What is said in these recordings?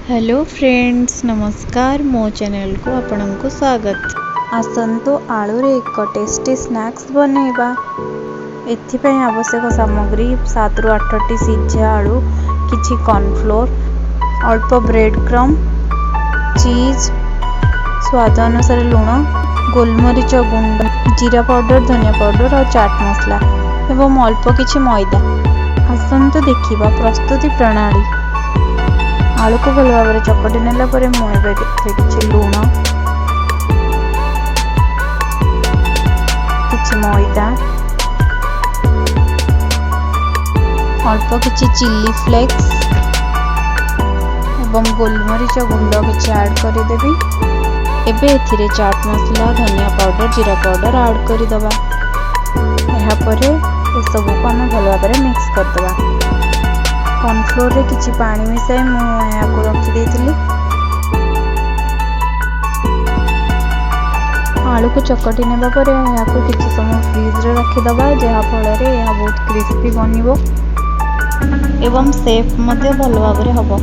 Hello friends, नमस्कार। मो channel को आपनको स्वागत। आसंतु आलू रे एक टेस्टी स्नैक्स बनैबा। एथिपाई आवश्यक सामग्री 7 ରୁ 8टी सिझा आलू, किछि कॉर्नफ्लोर, अल्प ब्रेड क्रम, चीज, स्वाद अनुसार लूण, गोलमरीच गुंड, जीरा पाउडर, धनिया पाउडर और चाट मसला एवं अल्प किछि मैदा। आसंतु देखिबा प्रस्तुति प्रणाली। आलू को भल भाव चकटी नेला परे मुझे किछि लूण, किछि मैदा, अल्प किछि चिली फ्लेक्स एवं गोलमरीच गुंड किछि ऐड करदेवी। एबे एथिरे चाट मसला, धनिया पाउडर, जीरा पाउडर ऐड करदबा। एहा परे ए सब को हम भल भाव मिक्स करदबा। कॉर्नफ्लोर रे किछि पानी मिसाई मुझे रखी देइथिली। आलू को चकटी नेबा परे याको किछि समय फ्रीज रे रखी दबा, जहा फल रे या बहुत क्रिस्पी बनिबो एवं सेफ मध्ये भल भाव रे हबो।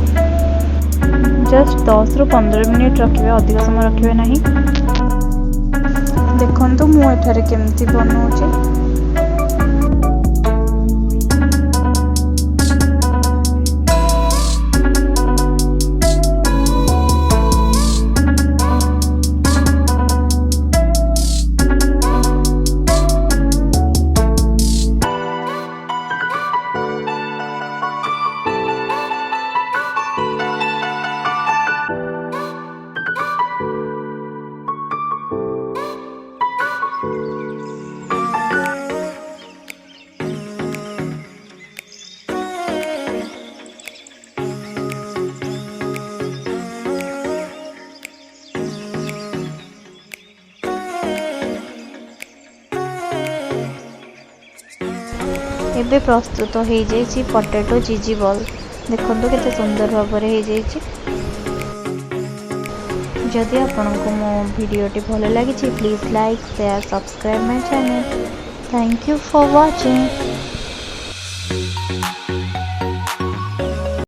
जस्ट 10 ରୁ 15 मिनिट रखिबे, अधिक समय रखिबे नाही। देखंतु मु एठारे केमती बनौछि। एबे प्रस्तुत हो जाइए पोटैटो चीजी बॉल। देखो केते सुंदर भाव में हो जाइए। जदि आपको मो वीडियोटी भल लगी please like share subscribe my channel. Thank you for watching.